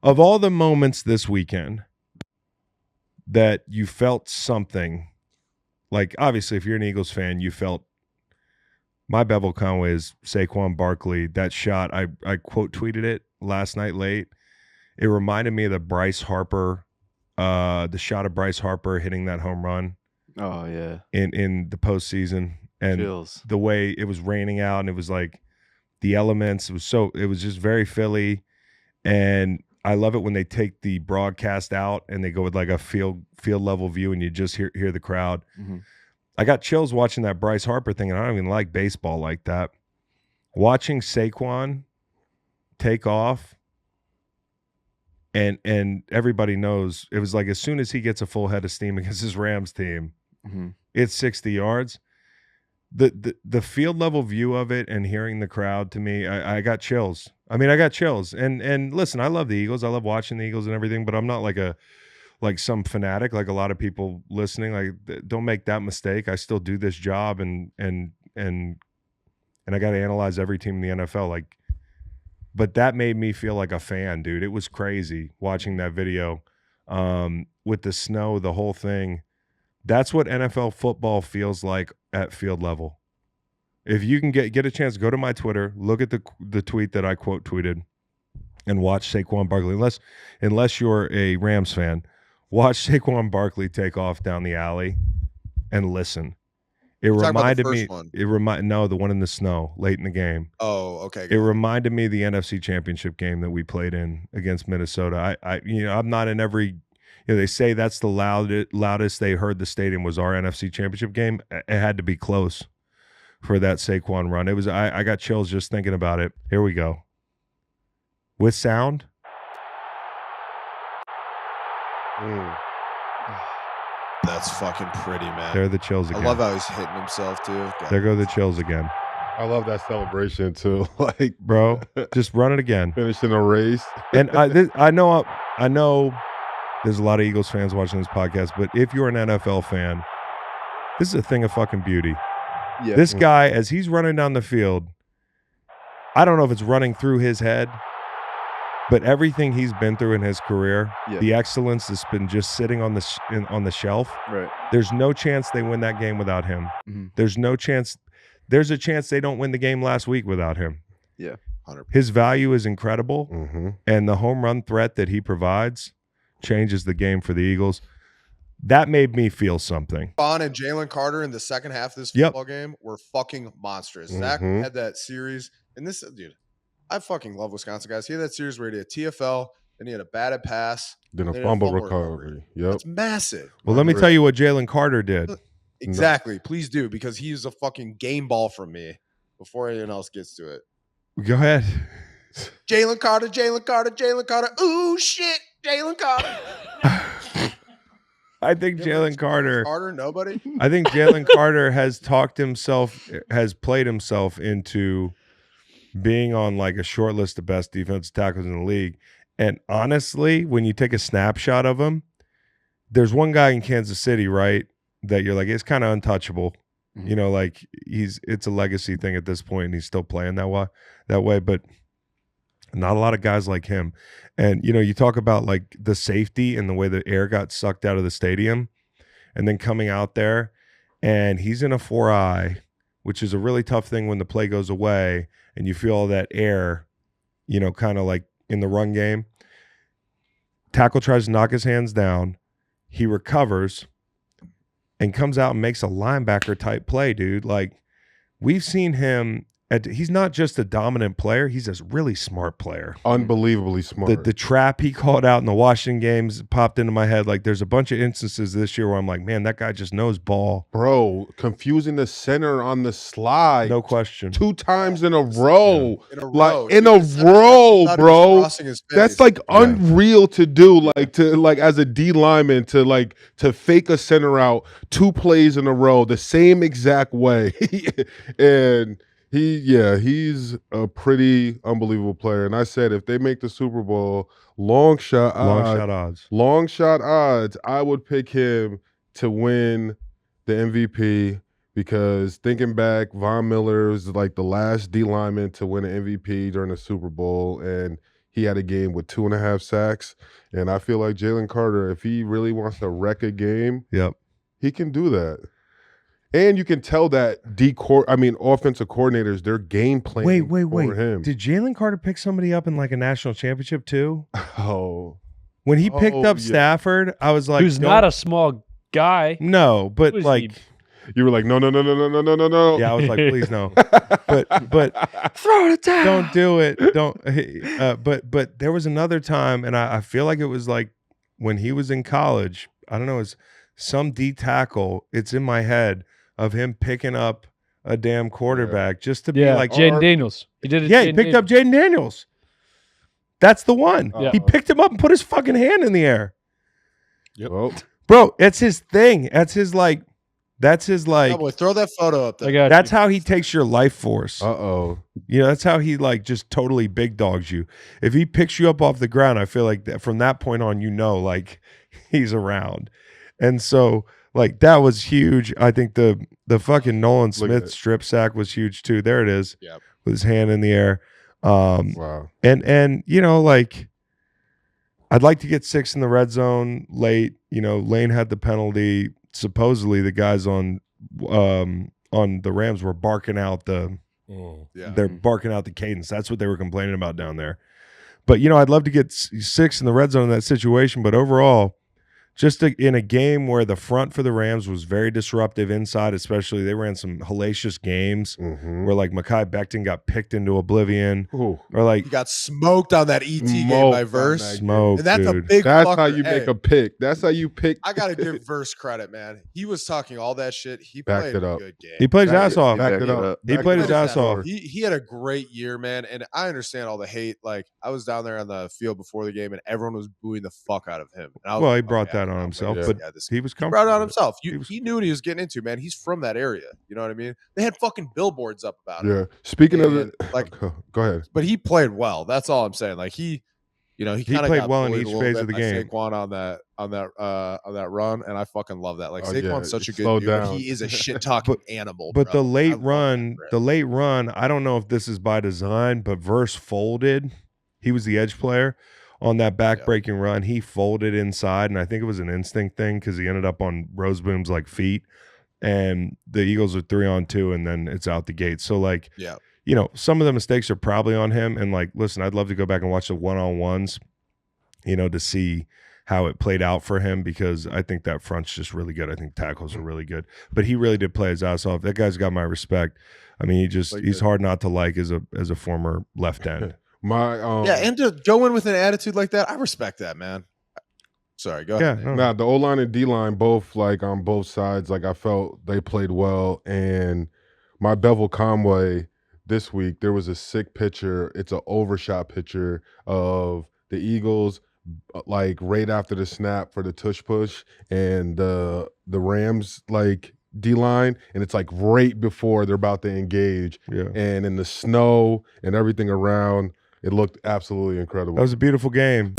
Of all the moments this weekend that you felt something, like obviously if you're an Eagles fan, you felt my Bevel Conway is Saquon Barkley. That shot, I quote tweeted it last night late. It reminded me of the Bryce Harper, the shot of Bryce Harper hitting that home run. Oh yeah, in the postseason, and Chills. the way it was raining out, and it was like the elements. It was just very Philly, and I love it when they take the broadcast out and they go with like a field level view, and you just hear the crowd. Mm-hmm. I got chills watching that Bryce Harper thing, and I don't even like baseball like that. Watching Saquon take off, and everybody knows it was like as soon as he gets a full head of steam against his Rams team, it's 60 yards. The field level view of it and hearing the crowd, to me, I got chills. I mean, I got chills. And listen, I love the Eagles. I love watching the Eagles and everything, but I'm not like some fanatic, like a lot of people listening. Like, don't make that mistake. I still do this job, and I got to analyze every team in the NFL. Like, but that made me feel like a fan, dude. It was crazy watching that video with the snow, the whole thing. That's what NFL football feels like at field level. If you can get a chance, go to my Twitter, look at the tweet that I quote tweeted, and watch Saquon Barkley. Unless you're a Rams fan, watch Saquon Barkley take off down the alley and listen. It reminded me. The one in the snow late in the game. Oh, okay. It reminded me of the NFC Championship game that we played in against Minnesota. I'm not in every. They say that's the loudest they heard the stadium was our NFC Championship game. It had to be close for that Saquon run. It was. I got chills just thinking about it. Here we go. With sound. That's fucking pretty, man. There are the chills again. I love how he's hitting himself too. God. There go the chills again. I love that celebration too. Like, bro, just run it again. Finishing a race. And I know there's a lot of Eagles fans watching this podcast, but if you're an NFL fan, this is a thing of fucking beauty. Yeah. This guy, as he's running down the field, I don't know if it's running through his head, but everything he's been through in his career, the excellence that's been just sitting on the shelf. Right. There's no chance they win that game without him. Mm-hmm. There's no chance. There's a chance they don't win the game last week without him. Yeah, 100%. His value is incredible, mm-hmm. and the home run threat that he provides changes the game for the Eagles. That made me feel something. Bond and Jalen Carter in the second half of this football game were fucking monstrous. Mm-hmm. Zach had that series, and this dude, I fucking love Wisconsin guys. He had that series where he had a TFL, then he had a batted pass, then a fumble recovery. Yep, that's massive. Well, let me tell you what Jalen Carter did. Exactly, please do, because he's a fucking game ball from me. Before anyone else gets to it, go ahead. Jalen Carter. Ooh shit, Jalen Carter. I think Jalen Carter. Nobody. I think Jalen Carter has played himself into being on like a short list of best defensive tackles in the league. And honestly, when you take a snapshot of him, there's one guy in Kansas City, right, that you're like, it's kind of untouchable. Mm-hmm. You know, like it's a legacy thing at this point, and he's still playing that way, but not a lot of guys like him. And, you talk about like the safety and the way the air got sucked out of the stadium and then coming out there, and he's in a 4-eye, which is a really tough thing when the play goes away and you feel all that air, kind of like in the run game. Tackle tries to knock his hands down. He recovers and comes out and makes a linebacker type play, dude. Like, we've seen him. He's not just a dominant player; he's a really smart player. Unbelievably smart. The trap he called out in the Washington games popped into my head. Like, there's a bunch of instances this year where I'm like, man, that guy just knows ball. Bro, confusing the center on the slide. No question. 2 times in a row. In a row. Like, in a row, bro. That's like unreal to do. Like as a D lineman to fake a center out 2 plays in a row the same exact way. And he's a pretty unbelievable player. And I said, if they make the Super Bowl, long shot odds, I would pick him to win the MVP, because thinking back, Von Miller was like the last D lineman to win an MVP during the Super Bowl, and he had a game with 2.5 sacks. And I feel like Jalen Carter, if he really wants to wreck a game, he can do that. And you can tell that offensive coordinators, they're game planning for him. Did Jalen Carter pick somebody up in like a national championship too? Oh. When he picked up Stafford, I was like, who's not a small guy. No, but like you were like, no. Yeah, I was like, please no. But throw it down. Don't do it. Don't. But there was another time, and I feel like it was like when he was in college. I don't know. It's some D tackle. It's in my head of him picking up a damn quarterback just to be like Jaden Daniels. He did it. Yeah, he picked up Jaden Daniels. That's the one. He picked him up and put his fucking hand in the air. Yep. Bro, it's his thing. That's his like. Cowboy, throw that photo up there. That's how he takes your life force. You know, that's how he like just totally big dogs you. If he picks you up off the ground, I feel like that from that point on, like he's around. And so like that was huge. I think the fucking Nolan Smith strip sack was huge too. There it is. Yep. With his hand in the air. Wow. And like I'd like to get 6 in the red zone late. Lane had the penalty. Supposedly the guys on the Rams were barking out they're barking out the cadence. That's what they were complaining about down there. But I'd love to get 6 in the red zone in that situation. But overall, just in a game where the front for the Rams was very disruptive inside, especially they ran some hellacious games where like Mekhi Becton got picked into oblivion, or like he got smoked on that ET game by Verse. Smoked, and that's dude. a big. That's fucker. how you make a pick. That's how you pick. I gotta give Verse credit, man. He was talking all that shit. He played a good game. He played his ass off. Backed it up. He played his ass off. He had a great year, man. And I understand all the hate. Like I was down there on the field before the game, and everyone was booing the fuck out of him. Well, he brought that on himself, but he was comfortable. He brought it on himself. He knew what he was getting into, man. He's from that area. You know what I mean? They had fucking billboards up about it. Yeah. Speaking of it, like, go ahead. But he played well. That's all I'm saying. Like he kind of played well in each phase of the game. Saquon on that run, and I fucking love that. Like Saquon's such a good dude. But he is a shit talking animal. But the late run, I don't know if this is by design, but Verse folded. He was the edge player. On that back-breaking run, he folded inside, and I think it was an instinct thing because he ended up on Roseboom's like feet, and the Eagles are 3-on-2, and then it's out the gate. So like, some of the mistakes are probably on him. And like, listen, I'd love to go back and watch the one-on-ones, to see how it played out for him because I think that front's just really good. I think tackles are really good, but he really did play his ass off. That guy's got my respect. I mean, he's hard not to like as a former left end. And to go in with an attitude like that, I respect that, man. Sorry, go ahead. Nah, the O-line and D-line both like on both sides. Like I felt they played well. And my Bevel Conway this week, there was a sick picture. It's an overshot picture of the Eagles like right after the snap for the tush push and the Rams like D-line, and it's like right before they're about to engage. Yeah. And in the snow and everything around. It looked absolutely incredible. That was a beautiful game.